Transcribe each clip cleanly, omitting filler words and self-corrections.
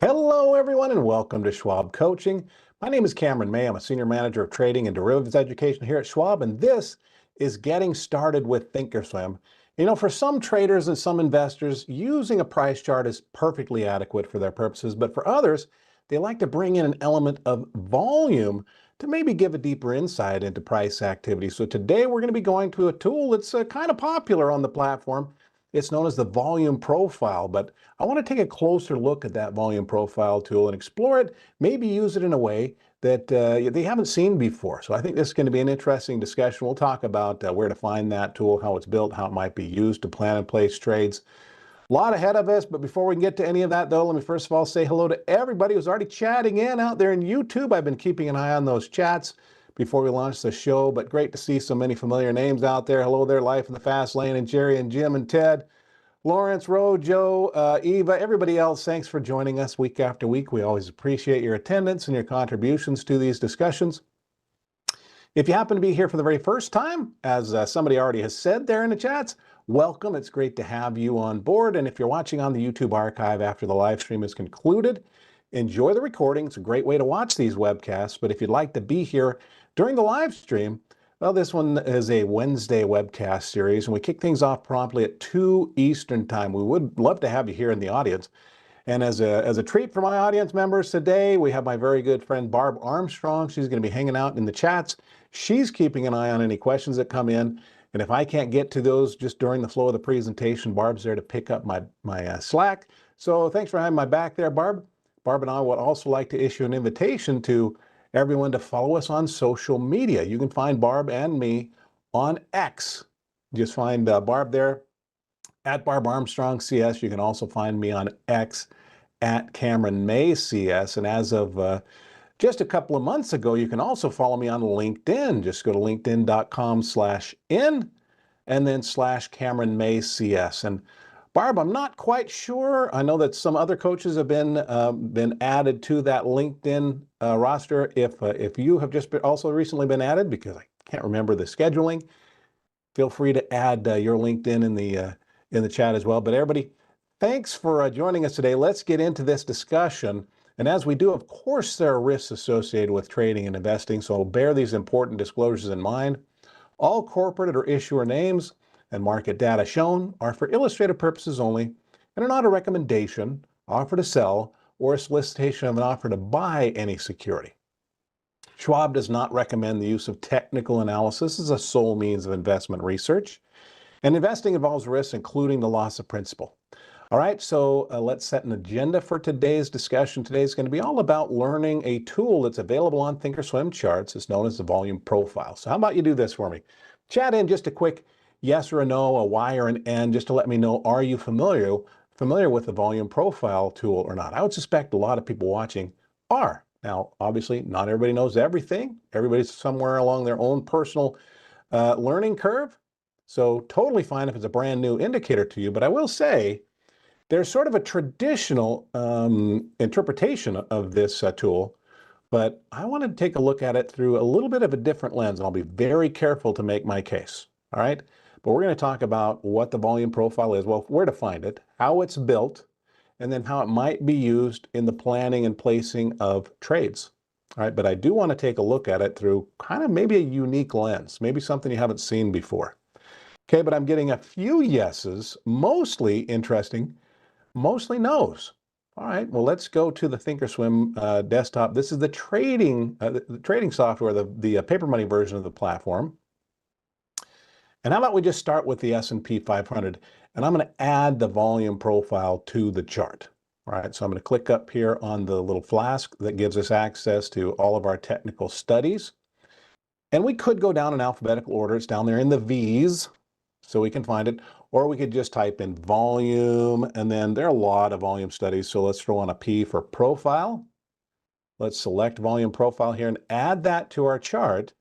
Hello, everyone, and welcome to Schwab Coaching. My name is Cameron May. I'm a Senior Manager of Trading and Derivatives Education here at Schwab, and this is Getting Started with Thinkorswim. You know, for some traders and some investors, using a price chart is perfectly adequate for their purposes, but for others, they like to bring in an element of volume to maybe give a deeper insight into price activity. So today we're going to be going to a tool that's kind of popular on the platform. It's known as the volume profile, but I want to take a closer look at that volume profile tool and explore it, maybe use it in a way that they haven't seen before. So I think this is going to be an interesting discussion. We'll talk about where to find that tool, how it's built, how it might be used to plan and place trades. A lot ahead of us, but before we can get to any of that, though, let me first of all say hello to everybody who's already chatting in out there in YouTube. I've been keeping an eye on those chats before we launched the show, but great to see so many familiar names out there. Hello there, Life in the Fast Lane, and Jerry and Jim and Ted. Lawrence, Ro, Joe, Eva, everybody else, thanks for joining us week after week. We always appreciate your attendance and your contributions to these discussions. If you happen to be here for the very first time, as somebody already has said there in the chats, welcome. It's great to have you on board. And if you're watching on the YouTube archive after the live stream is concluded, enjoy the recording. It's a great way to watch these webcasts. But if you'd like to be here during the live stream, well, this one is a Wednesday webcast series, and we kick things off promptly at 2 Eastern time. We would love to have you here in the audience. And as a treat for my audience members today, we have my very good friend Barb Armstrong. She's going to be hanging out in the chats. She's keeping an eye on any questions that come in. And if I can't get to those just during the flow of the presentation, Barb's there to pick up my slack. So thanks for having my back there, Barb. Barb and I would also like to issue an invitation to everyone to follow us on social media. You can find Barb and me on X. Just find Barb there at Barb Armstrong CS. You can also find me on X at Cameron May CS. And as of just a couple of months ago, you can also follow me on LinkedIn. Just go to linkedin.com/in and then /Cameron May CS. And Barb, I'm not quite sure. I know that some other coaches have been added to that LinkedIn roster. If you have just also recently been added, because I can't remember the scheduling, feel free to add your LinkedIn in the chat as well. But everybody, thanks for joining us today. Let's get into this discussion. And as we do, of course, there are risks associated with trading and investing, so bear these important disclosures in mind. All corporate or issuer names and market data shown are for illustrative purposes only and are not a recommendation, offer to sell, or a solicitation of an offer to buy any security. Schwab does not recommend the use of technical analysis as a sole means of investment research, and investing involves risks, including the loss of principal. All right, so let's set an agenda for today's discussion. Today is going to be all about learning a tool that's available on Thinkorswim charts. It's known as the volume profile. So how about you do this for me? Chat in just a quick yes or a no, a Y or an N, just to let me know, are you familiar with the volume profile tool or not? I would suspect a lot of people watching are. Now, obviously, not everybody knows everything. Everybody's somewhere along their own personal learning curve. So totally fine if it's a brand new indicator to you, but I will say there's sort of a traditional interpretation of this tool, but I want to take a look at it through a little bit of a different lens, and I'll be very careful to make my case, all right? But we're going to talk about what the volume profile is, well, where to find it, how it's built, and then how it might be used in the planning and placing of trades, all right? But I do want to take a look at it through kind of maybe a unique lens, maybe something you haven't seen before. Okay, but I'm getting a few yeses, mostly interesting, mostly no's. All right, well, let's go to the Thinkorswim desktop. This is the trading software, the paper money version of the platform. And how about we just start with the S&P 500, and I'm going to add the volume profile to the chart. All right, so I'm going to click up here on the little flask that gives us access to all of our technical studies. And we could go down in alphabetical order. It's down there in the V's, so we can find it. Or we could just type in volume, and then there are a lot of volume studies. So let's throw on a P for profile. Let's select volume profile here and add that to our chart.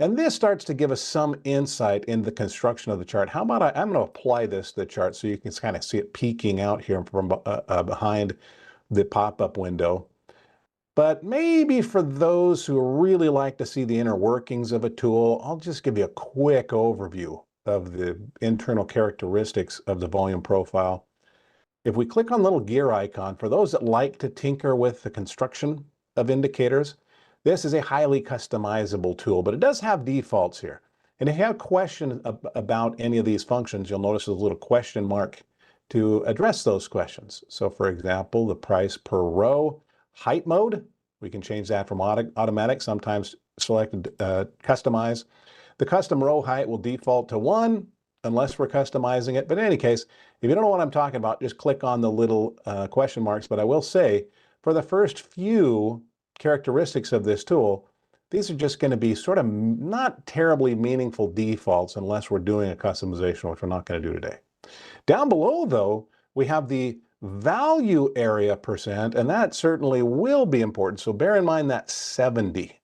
And this starts to give us some insight in the construction of the chart. How about I'm going to apply this to the chart so you can kind of see it peeking out here from behind the pop-up window. But maybe for those who really like to see the inner workings of a tool, I'll just give you a quick overview of the internal characteristics of the volume profile. If we click on the little gear icon, for those that like to tinker with the construction of indicators, this is a highly customizable tool, but it does have defaults here. And if you have a question about any of these functions, you'll notice there's a little question mark to address those questions. So for example, the price per row height mode, we can change that from automatic, sometimes selected customize. The custom row height will default to 1 unless we're customizing it. But in any case, if you don't know what I'm talking about, just click on the little question marks. But I will say, for the first few characteristics of this tool, these are just going to be sort of not terribly meaningful defaults unless we're doing a customization, which we're not going to do today. Down below, though, we have the value area percent, and that certainly will be important. So bear in mind that 70,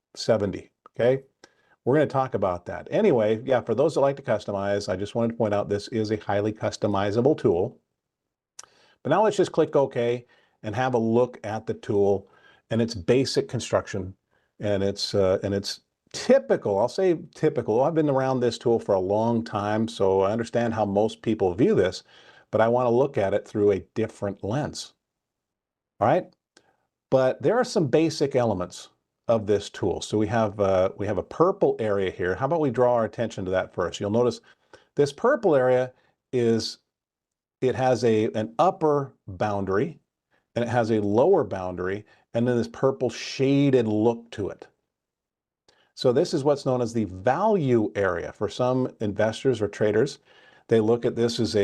okay? We're going to talk about that. Anyway, yeah, for those that like to customize, I just wanted to point out this is a highly customizable tool. But now let's just click OK and have a look at the tool and its basic construction and its typical. I'll say typical. I've been around this tool for a long time, so I understand how most people view this, but I want to look at it through a different lens. All right, but there are some basic elements of this tool. So we have a purple area here. How about we draw our attention to that first? You'll notice this purple area has an upper boundary and it has a lower boundary and then this purple shaded look to it. So this is what's known as the value area. For some investors or traders, they look at this as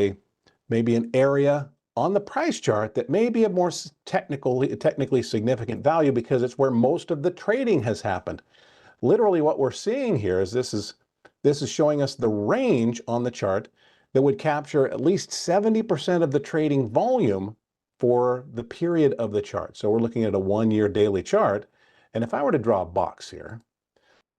maybe an area on the price chart that may be a more technically significant value because it's where most of the trading has happened. Literally what we're seeing here is this is showing us the range on the chart that would capture at least 70% of the trading volume for the period of the chart. So we're looking at a 1-year daily chart. And if I were to draw a box here,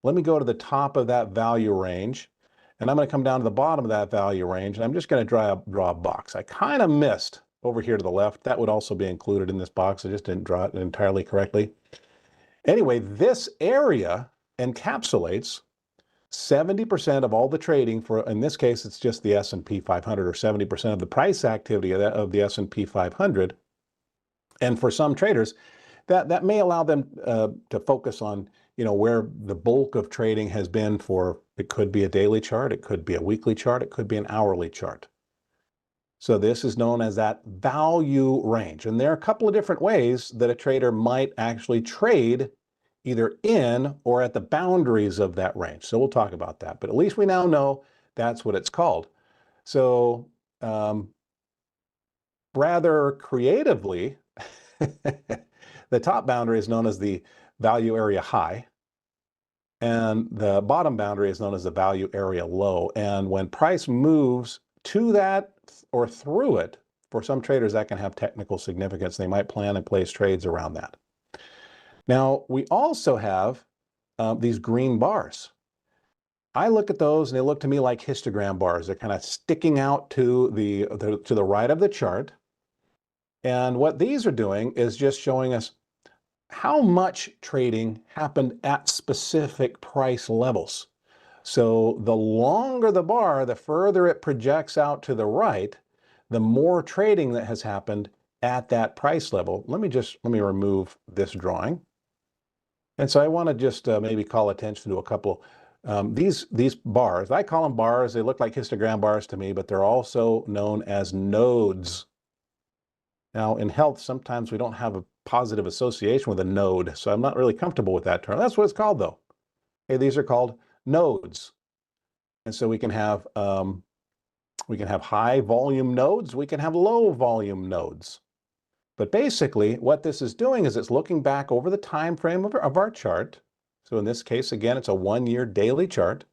let me go to the top of that value range. And I'm going to come down to the bottom of that value range, and I'm just going to draw a box. I kind of missed over here to the left. That would also be included in this box. I just didn't draw it entirely correctly. Anyway, this area encapsulates 70% of all the trading for, in this case, it's just the S&P 500, or 70% of the price activity of the S&P 500. And for some traders, that may allow them to focus on where the bulk of trading has been for. It could be a daily chart, it could be a weekly chart, it could be an hourly chart. So this is known as that value range. And there are a couple of different ways that a trader might actually trade either in or at the boundaries of that range. So we'll talk about that, but at least we now know that's what it's called. So rather creatively, the top boundary is known as the value area high. And the bottom boundary is known as the value area low. And when price moves to that or through it, for some traders, that can have technical significance. They might plan and place trades around that. Now, we also have these green bars. I look at those and they look to me like histogram bars. They're kind of sticking out to the right of the chart. And what these are doing is just showing us how much trading happened at specific price levels. So the longer the bar, the further it projects out to the right, the more trading that has happened at that price level. Let me remove this drawing. And so I want to just maybe call attention to a couple. These bars, I call them bars. They look like histogram bars to me, but they're also known as nodes. Now, in health, sometimes we don't have a positive association with a node, so I'm not really comfortable with that term. That's what it's called, though. Okay, these are called nodes, and so we can have high volume nodes, we can have low volume nodes. But basically, what this is doing is it's looking back over the time frame of our chart. So in this case, again, it's a 1-year daily chart.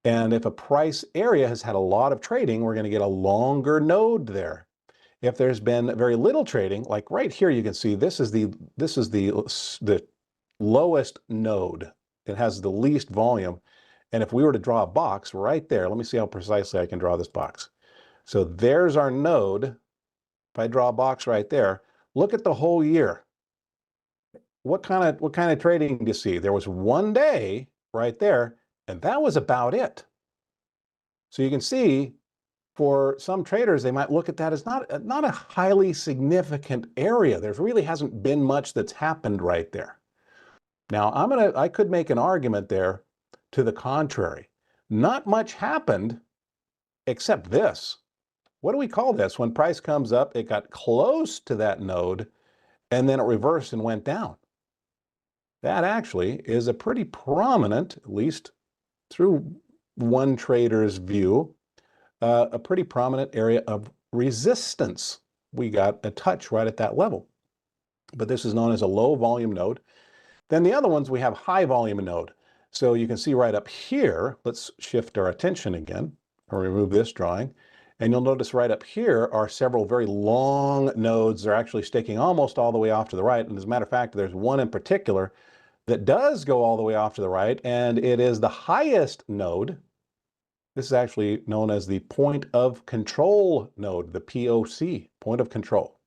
And if a price area has had a lot of trading, we're going to get a longer node there. If there's been very little trading, like right here, you can see this is the lowest node. It has the least volume. And if we were to draw a box right there, let me see how precisely I can draw this box. So there's our node. If I draw a box right there, look at the whole year. What kind of trading do you see? There was 1 day right there, and that was about it. So you can see for some traders, they might look at that as not a highly significant area. There really hasn't been much that's happened right there. Now, I could make an argument there to the contrary. Not much happened except this. What do we call this? When price comes up, it got close to that node and then it reversed and went down. That actually is a pretty prominent, at least through one trader's view, a pretty prominent area of resistance. We got a touch right at that level. But this is known as a low volume node. Then the other ones, we have high volume node. So you can see right up here, let's shift our attention again, or remove this drawing. And you'll notice right up here are several very long nodes. They're actually sticking almost all the way off to the right. And as a matter of fact, there's one in particular that does go all the way off to the right, and it is the highest node. This is actually known as the point of control node, the POC, point of control.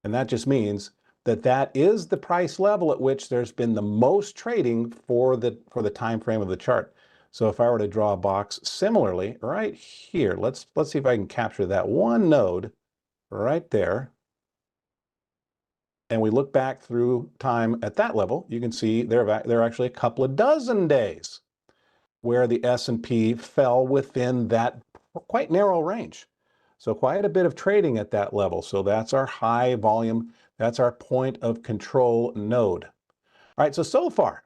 And that just means that that is the price level at which there's been the most trading for the time frame of the chart. So if I were to draw a box similarly right here, let's see if I can capture that one node right there. And we look back through time at that level, you can see there are actually a couple of dozen days where the S&P fell within that quite narrow range. So quite a bit of trading at that level. So that's our high volume, that's our point of control node. All right, so far,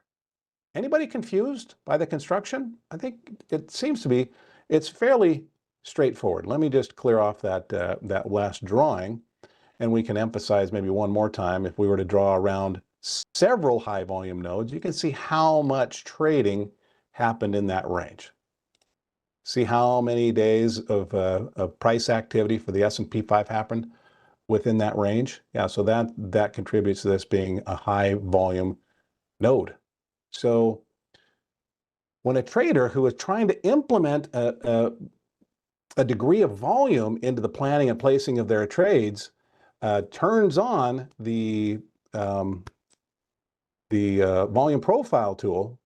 anybody confused by the construction? I think it seems to be, it's fairly straightforward. Let me just clear off that, that last drawing, and we can emphasize maybe one more time. If we were to draw around several high volume nodes, you can see how much trading happened in that range. See how many days of price activity for the S&P 5 happened within that range? Yeah, so that contributes to this being a high volume node. So when a trader who is trying to implement a degree of volume into the planning and placing of their trades turns on the volume profile tool,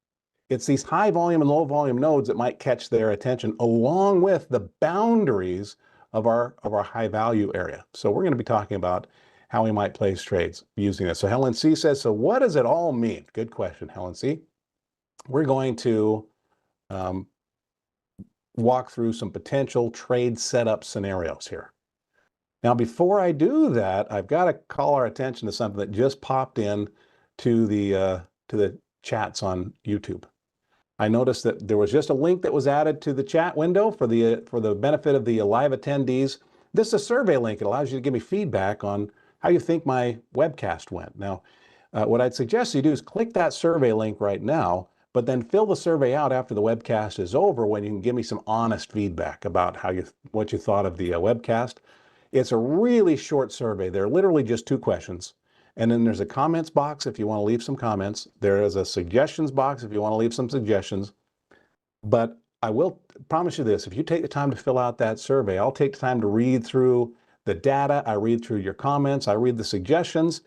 it's these high volume and low volume nodes that might catch their attention, along with the boundaries of our high value area. So we're going to be talking about how we might place trades using this. So Helen C says, so what does it all mean? Good question, Helen C. We're going to walk through some potential trade setup scenarios here. Now, before I do that, I've got to call our attention to something that just popped in to the chats on YouTube. I noticed that there was just a link that was added to the chat window for the benefit of the live attendees. This is a survey link. It allows you to give me feedback on how you think my webcast went. Now, what I'd suggest you do is click that survey link right now, but then fill the survey out after the webcast is over, when you can give me some honest feedback about what you thought of the webcast. It's a really short survey. They're literally just 2 questions. And then there's a comments box if you want to leave some comments. There is a suggestions box if you want to leave some suggestions. But I will promise you this, if you take the time to fill out that survey, I'll take the time to read through the data, I read through your comments, I read the suggestions,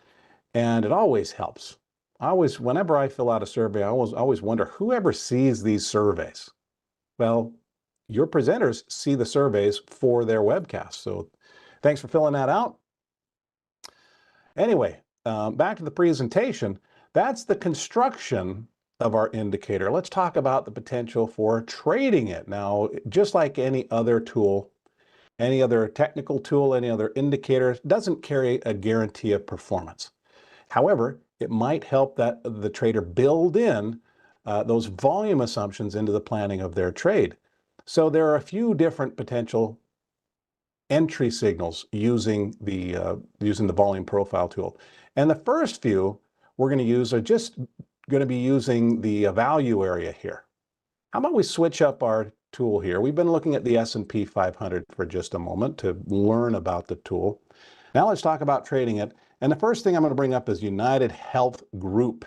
and it always helps. Whenever I fill out a survey, I always wonder, whoever sees these surveys? Well, your presenters see the surveys for their webcast. So thanks for filling that out. Anyway, back to the presentation. That's the construction of our indicator. Let's talk about the potential for trading it. Now, just like any other tool, any other technical tool, any other indicator, doesn't carry a guarantee of performance. However, it might help the trader build in those volume assumptions into the planning of their trade. So there are a few different potential entry signals using the volume profile tool. And the first few we're going to use are just going to be using the value area here. How about we switch up our tool here? We've been looking at the S&P 500 for just a moment to learn about the tool. Now let's talk about trading it. And the first thing I'm going to bring up is United Health Group.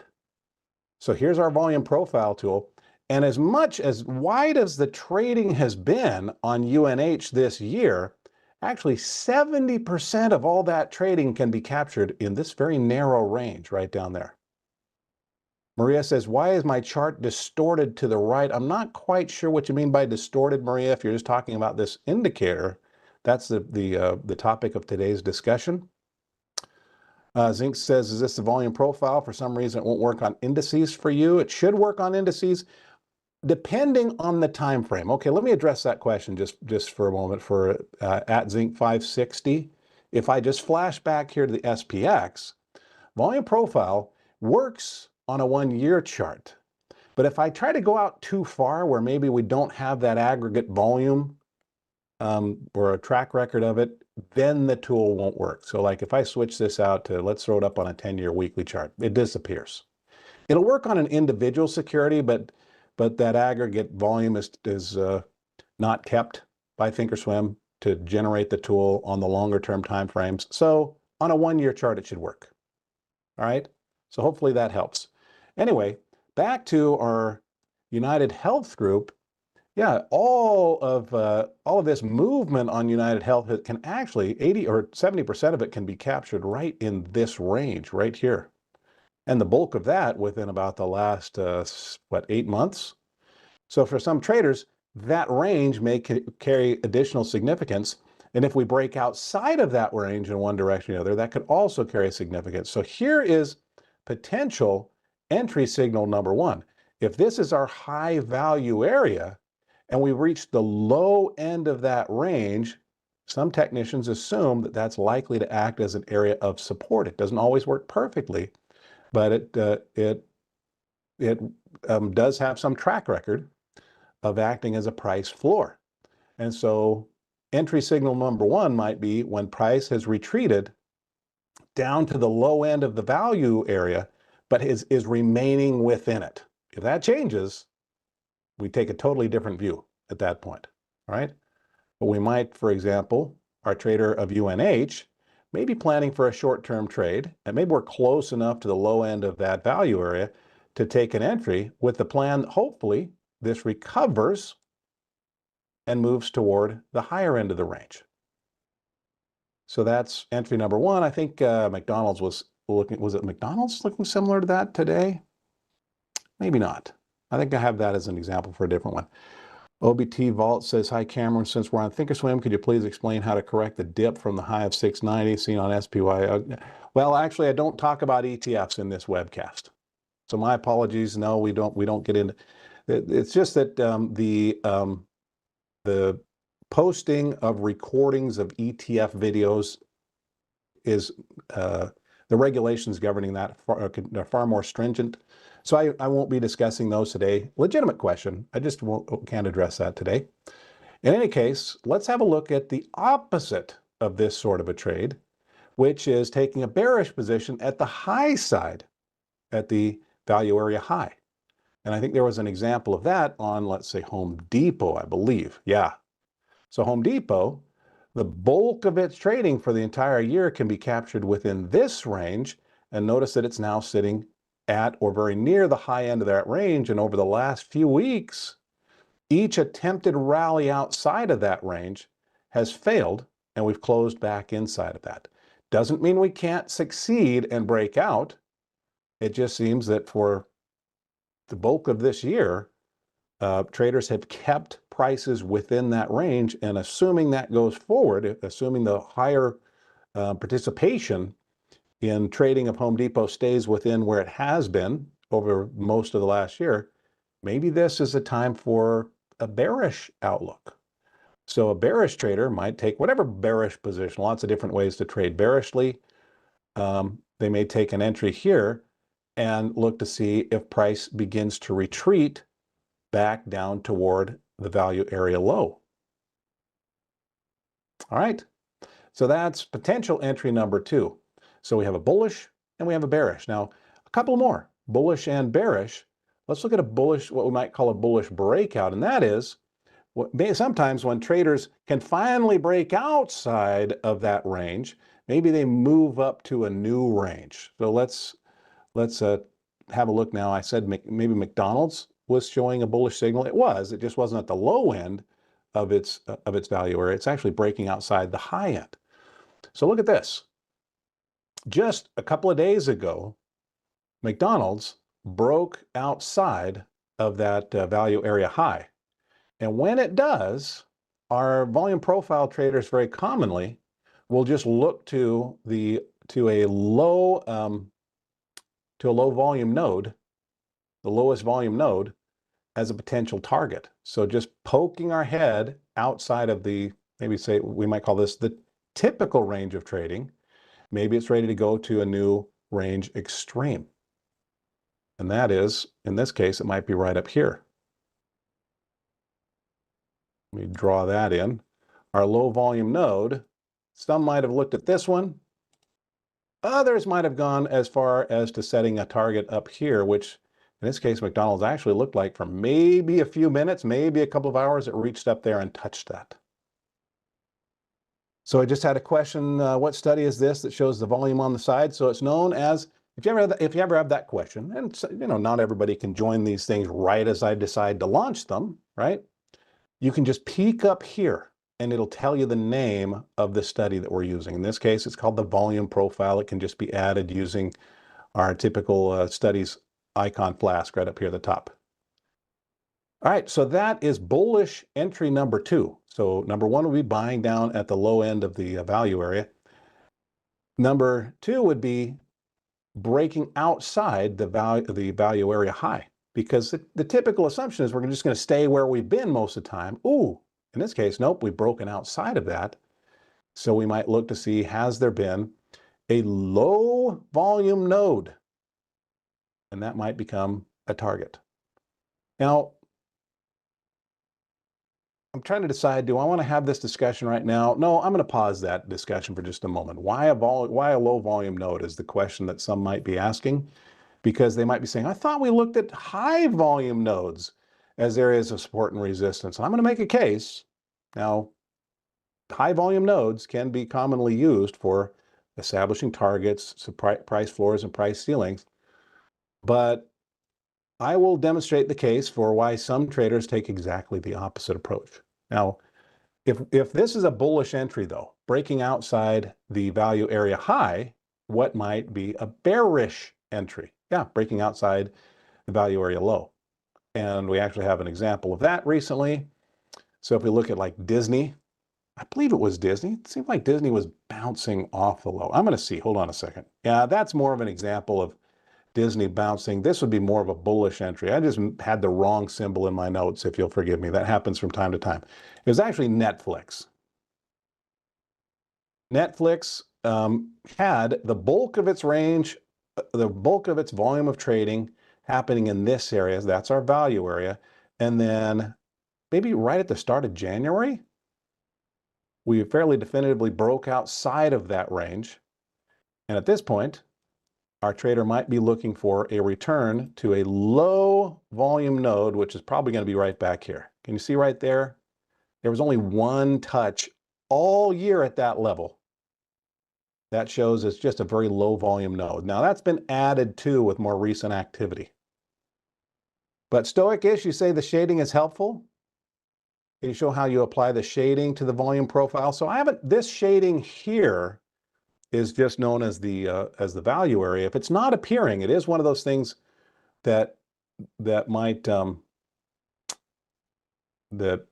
So here's our volume profile tool. And as wide as the trading has been on UNH this year, actually 70% of all that trading can be captured in this very narrow range right down there. Maria says, why is my chart distorted to the right? I'm not quite sure what you mean by distorted, Maria. If you're just talking about this indicator, that's the topic of today's discussion. Zinc says, is this the volume profile? For some reason, it won't work on indices for you. It should work on indices, depending on the time frame. Okay, let me address that question just for a moment for at Zinc 560. If I just flash back here to the SPX, volume profile works on a 1-year chart. But if I try to go out too far where maybe we don't have that aggregate volume or a track record of it, then the tool won't work. So like if I switch this out to, let's throw it up on a 10-year weekly chart, it disappears. It'll work on an individual security, but that aggregate volume is not kept by Thinkorswim to generate the tool on the longer term time frames. So on a 1-year chart, it should work. All right, so hopefully that helps. Anyway, back to our United Health Group. Yeah, all of this movement on United Health, it can actually 80 or 70% of it can be captured right in this range right here. And the bulk of that within about the last, 8 months? So for some traders, that range may carry additional significance. And if we break outside of that range in one direction or the other, that could also carry significance. So here is potential entry signal number one. If this is our high value area and we reach the low end of that range, some technicians assume that that's likely to act as an area of support. It doesn't always work perfectly, but it does have some track record of acting as a price floor. And so entry signal number one might be when price has retreated down to the low end of the value area, but is remaining within it. If that changes, we take a totally different view at that point, all right? But we might, for example, our trader of UNH may be planning for a short-term trade, and maybe we're close enough to the low end of that value area to take an entry with the plan that hopefully this recovers and moves toward the higher end of the range. So that's entry number one. I think McDonald's was it McDonald's looking similar to that today? Maybe not. I think I have that as an example for a different one. OBT Vault says, hi Cameron, since we're on Thinkorswim, could you please explain how to correct the dip from the high of 690 seen on SPY? Well, actually, I don't talk about ETFs in this webcast. So my apologies. No, we don't get into it. It's just that the posting of recordings of ETF videos is the regulations governing that are far more stringent. So I won't be discussing those today. Legitimate question. I just can't address that today. In any case, let's have a look at the opposite of this sort of a trade, which is taking a bearish position at the high side, at the value area high. And I think there was an example of that on, let's say, Home Depot, I believe. Yeah. So Home Depot, the bulk of its trading for the entire year can be captured within this range. And notice that it's now sitting at or very near the high end of that range. And over the last few weeks, each attempted rally outside of that range has failed, and we've closed back inside of that. Doesn't mean we can't succeed and break out. It just seems that for the bulk of this year, traders have kept prices within that range, and assuming that goes forward, assuming the higher participation in trading of Home Depot stays within where it has been over most of the last year, maybe this is a time for a bearish outlook. So a bearish trader might take whatever bearish position, lots of different ways to trade bearishly. They may take an entry here and look to see if price begins to retreat back down toward the value area low. All right, so that's potential entry number two. So we have a bullish and we have a bearish. Now, a couple more, bullish and bearish. Let's look at a bullish, what we might call a bullish breakout, and that is sometimes when traders can finally break outside of that range, maybe they move up to a new range. So let's have a look now. I said maybe McDonald's was showing a bullish signal. It was. It just wasn't at the low end of its value area. It's actually breaking outside the high end. So look at this. Just a couple of days ago, McDonald's broke outside of that value area high. And when it does, our volume profile traders very commonly will just look to a low volume node, the lowest volume node, as a potential target. So just poking our head outside of the, maybe say, we might call this the typical range of trading. Maybe it's ready to go to a new range extreme. And that is, in this case, it might be right up here. Let me draw that in. Our low volume node, some might have looked at this one. Others might have gone as far as to setting a target up here, which in this case, McDonald's actually looked like for maybe a few minutes, maybe a couple of hours, it reached up there and touched that. So I just had a question, what study is this that shows the volume on the side? So it's known as, if you ever have that question, and you know, not everybody can join these things right as I decide to launch them, right? You can just peek up here and it'll tell you the name of the study that we're using. In this case, it's called the volume profile. It can just be added using our typical studies icon flask right up here at the top. All right, so that is bullish entry number 2. So number 1 would be buying down at the low end of the value area. Number 2 would be breaking outside the value area high, because the typical assumption is we're just going to stay where we've been most of the time. Ooh, in this case, nope, we've broken outside of that. So we might look to see, has there been a low volume node? And that might become a target. Now, I'm trying to decide, do I want to have this discussion right now? No, I'm going to pause that discussion for just a moment. Why a low volume node is the question that some might be asking, because they might be saying, I thought we looked at high volume nodes as areas of support and resistance. And I'm going to make a case. Now, high volume nodes can be commonly used for establishing targets, price floors and price ceilings, but I will demonstrate the case for why some traders take exactly the opposite approach. Now, if this is a bullish entry though, breaking outside the value area high, what might be a bearish entry? Yeah, breaking outside the value area low. And we actually have an example of that recently. So if we look at like Disney, I believe it was Disney. It seemed like Disney was bouncing off the low. I'm going to see, hold on a second. Yeah, that's more of an example of Disney bouncing. This would be more of a bullish entry. I just had the wrong symbol in my notes, if you'll forgive me. That happens from time to time. It was actually Netflix. Netflix had the bulk of its range, the bulk of its volume of trading happening in this area. That's our value area. And then maybe right at the start of January, we fairly definitively broke outside of that range. And at this point, our trader might be looking for a return to a low volume node, which is probably going to be right back here. Can you see right there? There was only one touch all year at that level. That shows it's just a very low volume node. Now that's been added to with more recent activity. But Stoic-ish, you say the shading is helpful? Can you show how you apply the shading to the volume profile? So this shading here is just known as the value area. If it's not appearing, it is one of those things that might that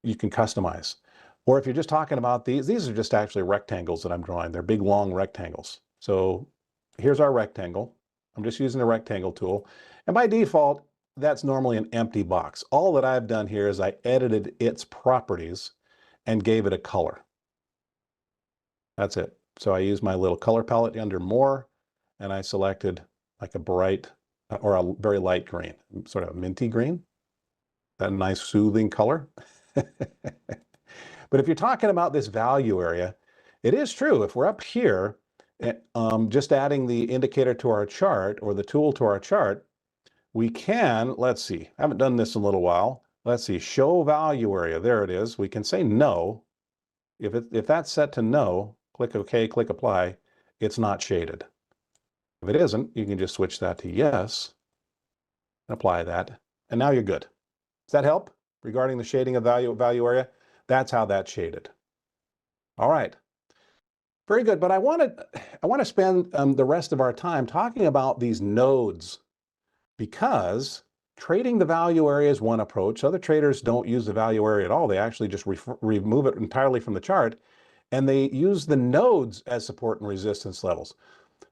you can customize. Or if you're just talking about these are just actually rectangles that I'm drawing. They're big, long rectangles. So here's our rectangle. I'm just using the rectangle tool. And by default, that's normally an empty box. All that I've done here is I edited its properties and gave it a color. That's it. So I used my little color palette under More, and I selected like a bright or a very light green, sort of a minty green. That nice soothing color. But if you're talking about this value area, it is true. If we're up here, just adding the indicator to our chart or the tool to our chart, we can, let's see, I haven't done this in a little while. Let's see, show value area. There it is. We can say no. If that's set to no, click OK, click apply, it's not shaded. If it isn't, you can just switch that to yes, and apply that, and now you're good. Does that help regarding the shading of value area? That's how that's shaded. All right, very good. But I want to spend the rest of our time talking about these nodes because trading the value area is one approach. Other traders don't use the value area at all. They actually just remove it entirely from the chart, and they use the nodes as support and resistance levels.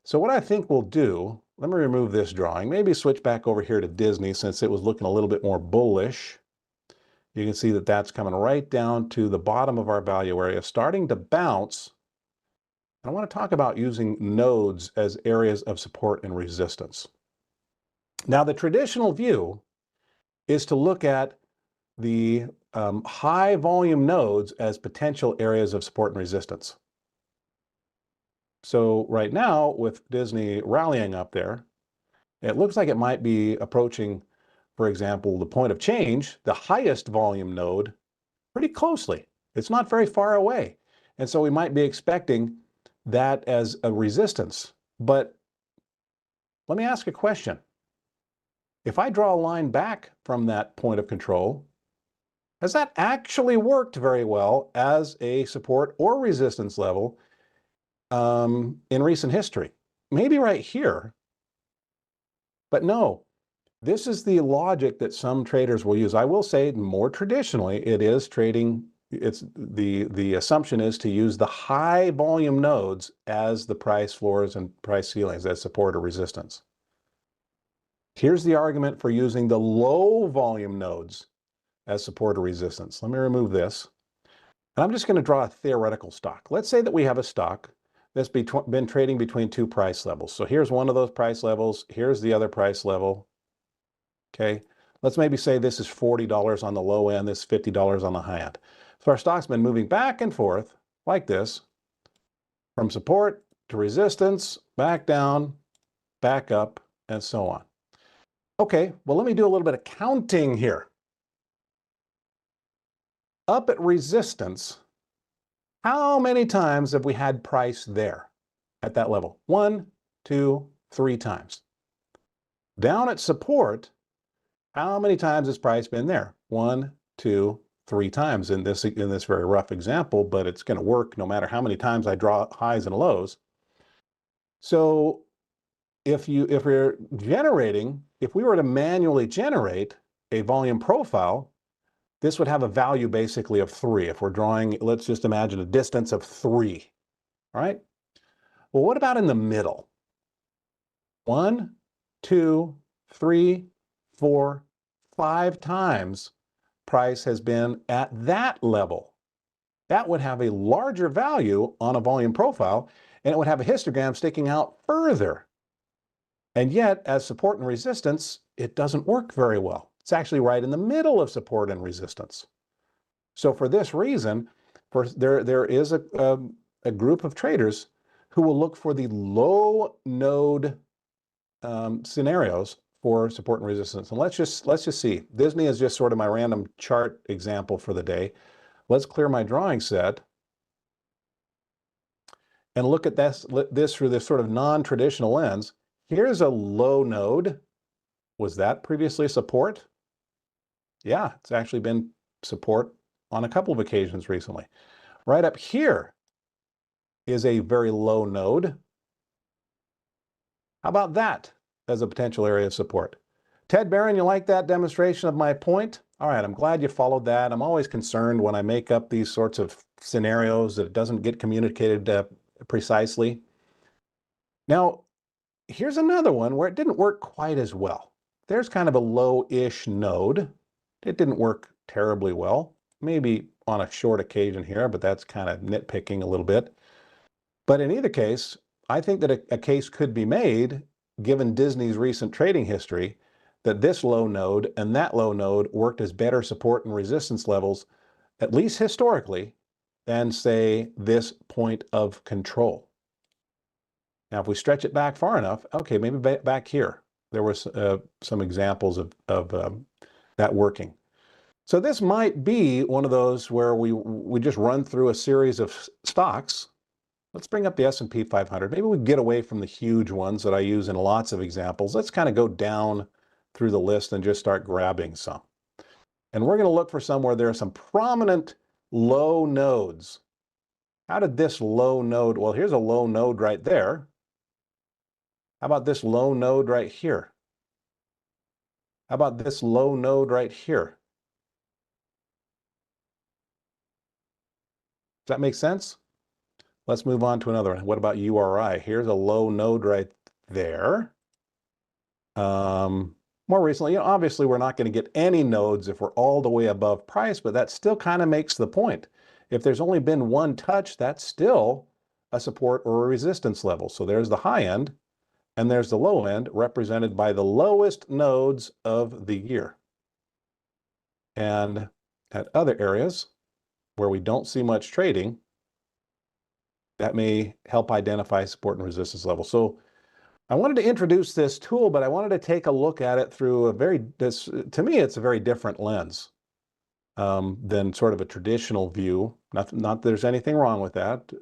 So what I think we'll do, let me remove this drawing, maybe switch back over here to Disney since it was looking a little bit more bullish. You can see that that's coming right down to the bottom of our value area, starting to bounce. I want to talk about using nodes as areas of support and resistance. Now, the traditional view is to look at the high volume nodes as potential areas of support and resistance. So right now, with Disney rallying up there, it looks like it might be approaching, for example, the point of change, the highest volume node, pretty closely. It's not very far away. And so we might be expecting that as a resistance. But let me ask a question. If I draw a line back from that point of control, has that actually worked very well as a support or resistance level in recent history? Maybe right here, but no. This is the logic that some traders will use. I will say more traditionally, it is trading. It's the assumption is to use the high volume nodes as the price floors and price ceilings as support or resistance. Here's the argument for using the low volume nodes as support or resistance. Let me remove this. And I'm just going to draw a theoretical stock. Let's say that we have a stock that's been trading between two price levels. So here's one of those price levels. Here's the other price level. Okay, let's maybe say this is $40 on the low end, this is $50 on the high end. So our stock's been moving back and forth like this, from support to resistance, back down, back up, and so on. Okay, well, let me do a little bit of counting here. Up at resistance, how many times have we had price there at that level? 1, 2, 3 times. Down at support, how many times has price been there? 1, 2, 3 times in this very rough example, but it's going to work no matter how many times I draw highs and lows. So if we were to manually generate a volume profile, this would have a value basically of 3. If we're drawing, let's just imagine a distance of 3. All right. Well, what about in the middle? 1, 2, 3, 4, 5 times price has been at that level. That would have a larger value on a volume profile, and it would have a histogram sticking out further. And yet, as support and resistance, it doesn't work very well. It's actually right in the middle of support and resistance. So for this reason, there is a group of traders who will look for the low node scenarios for support and resistance. And let's just see. Disney is just sort of my random chart example for the day. Let's clear my drawing set and look at this through this sort of non-traditional lens. Here's a low node. Was that previously support? Yeah, it's actually been support on a couple of occasions recently. Right up here is a very low node. How about that as a potential area of support? Ted Barron, you like that demonstration of my point? All right, I'm glad you followed that. I'm always concerned when I make up these sorts of scenarios that it doesn't get communicated precisely. Now, here's another one where it didn't work quite as well. There's kind of a low-ish node. It didn't work terribly well. Maybe on a short occasion here, but that's kind of nitpicking a little bit. But in either case, I think that a case could be made, given Disney's recent trading history, that this low node and that low node worked as better support and resistance levels, at least historically, than, say, this point of control. Now, if we stretch it back far enough, okay, maybe back here, there was some examples of that working. So this might be one of those where we just run through a series of stocks. Let's bring up the S&P 500. Maybe we get away from the huge ones that I use in lots of examples. Let's kind of go down through the list and just start grabbing some. And we're going to look for somewhere there are some prominent low nodes. How did this low node, well, here's a low node right there. How about this low node right here? How about this low node right here? Does that make sense? Let's move on to another one. What about URI? Here's a low node right there. More recently, obviously we're not going to get any nodes if we're all the way above price, but that still kind of makes the point. If there's only been one touch, that's still a support or a resistance level. So there's the high end and there's the low end represented by the lowest nodes of the year. And at other areas where we don't see much trading, that may help identify support and resistance levels. So I wanted to introduce this tool, but I wanted to take a look at it through to me, it's a very different lens than sort of a traditional view. Not that there's anything wrong with that.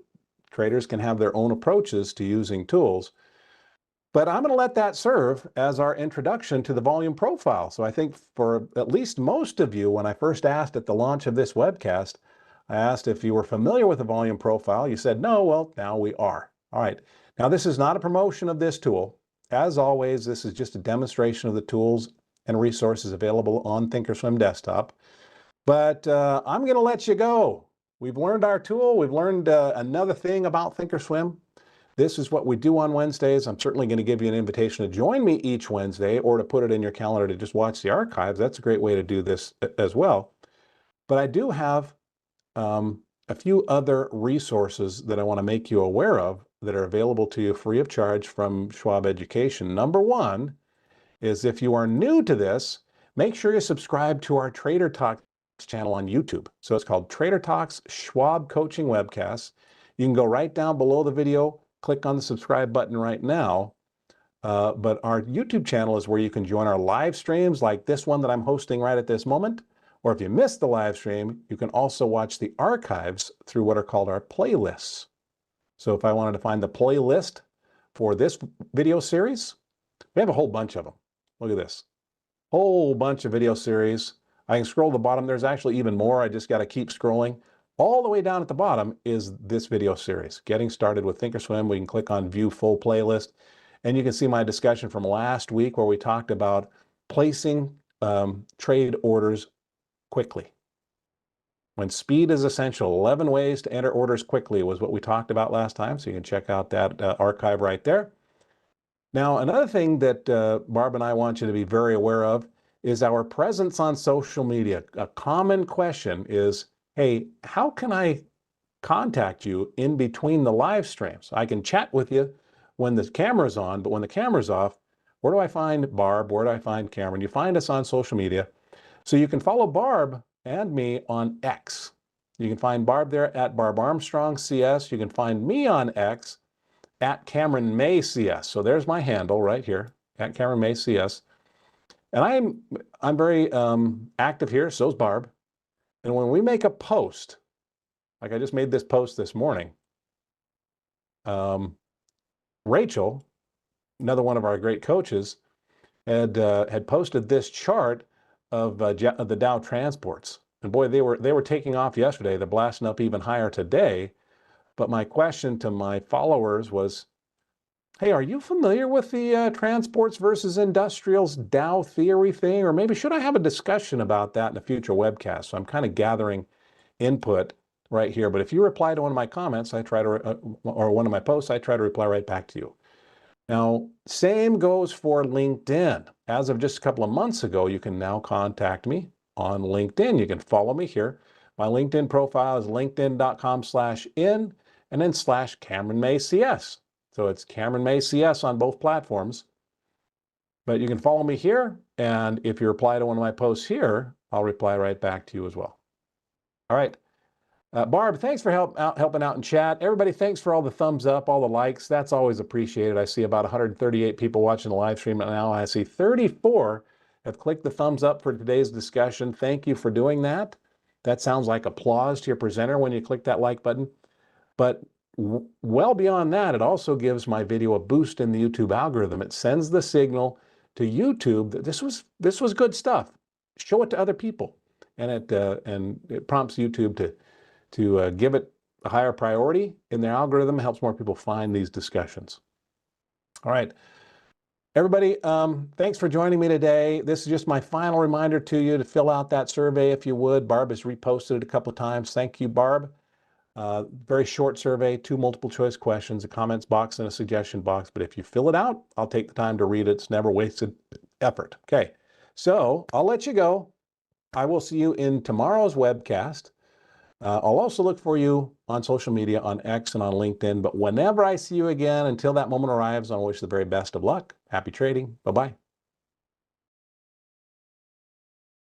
Traders can have their own approaches to using tools, but I'm going to let that serve as our introduction to the volume profile. So I think for at least most of you, when I first asked at the launch of this webcast, I asked if you were familiar with the volume profile. You said no. Well, now we are. All right. Now, this is not a promotion of this tool. As always, this is just a demonstration of the tools and resources available on Thinkorswim desktop. But I'm going to let you go. We've learned our tool. We've learned another thing about Thinkorswim. This is what we do on Wednesdays. I'm certainly going to give you an invitation to join me each Wednesday or to put it in your calendar to just watch the archives. That's a great way to do this as well. But I do have a few other resources that I want to make you aware of that are available to you free of charge from Schwab Education. Number one is, if you are new to this, make sure you subscribe to our Trader Talks channel on YouTube. So it's called Trader Talks Schwab Coaching Webcasts. You can go right down below the video, click on the subscribe button right now. But our YouTube channel is where you can join our live streams like this one that I'm hosting right at this moment. Or if you missed the live stream, you can also watch the archives through what are called our playlists. So if I wanted to find the playlist for this video series, we have a whole bunch of them. Look at this. Whole bunch of video series. I can scroll to the bottom. There's actually even more. I just got to keep scrolling. All the way down at the bottom is this video series. Getting started with Thinkorswim. We can click on View Full Playlist. And you can see my discussion from last week where we talked about placing trade orders quickly. When speed is essential, 11 ways to enter orders quickly was what we talked about last time. So you can check out that archive right there. Now, another thing that Barb and I want you to be very aware of is our presence on social media. A common question is, hey, how can I contact you in between the live streams? I can chat with you when the camera's on, but when the camera's off, where do I find Barb? Where do I find Cameron? You find us on social media. So you can follow Barb and me on X. You can find Barb there at Barb Armstrong CS. You can find me on X at Cameron May CS. So there's my handle right here, at Cameron May CS. And I'm very active here, so's Barb. And when we make a post, like I just made this post this morning, Rachel, another one of our great coaches, had posted this chart of the Dow transports. And boy, they were taking off yesterday. They're blasting up even higher today. But my question to my followers was, hey, are you familiar with the transports versus industrials Dow theory thing? Or maybe should I have a discussion about that in a future webcast? So I'm kind of gathering input right here. But if you reply to one of my comments, I try to, or one of my posts, I try to reply right back to you. Now, same goes for LinkedIn. As of just a couple of months ago, you can now contact me on LinkedIn. You can follow me here. My LinkedIn profile is linkedin.com/in and then /Cameron May CS. So it's Cameron May CS on both platforms. But you can follow me here. And if you reply to one of my posts here, I'll reply right back to you as well. All right. Barb, thanks for helping out in chat. Everybody, thanks for all the thumbs up, all the likes. That's always appreciated. I see about 138 people watching the live stream now. I see 34 have clicked the thumbs up for today's discussion. Thank you for doing that. That sounds like applause to your presenter when you click that like button. But well beyond that, it also gives my video a boost in the YouTube algorithm. It sends the signal to YouTube that this was good stuff. Show it to other people, and it prompts YouTube to give it a higher priority in their algorithm. It helps more people find these discussions. All right. Everybody, thanks for joining me today. This is just my final reminder to you to fill out that survey if you would. Barb has reposted it a couple of times. Thank you, Barb. Very short survey, 2 multiple choice questions, a comments box and a suggestion box. But if you fill it out, I'll take the time to read it. It's never wasted effort. Okay, so I'll let you go. I will see you in tomorrow's webcast. I'll also look for you on social media, on X and on LinkedIn. But whenever I see you again, until that moment arrives, I wish you the very best of luck. Happy trading. Bye-bye.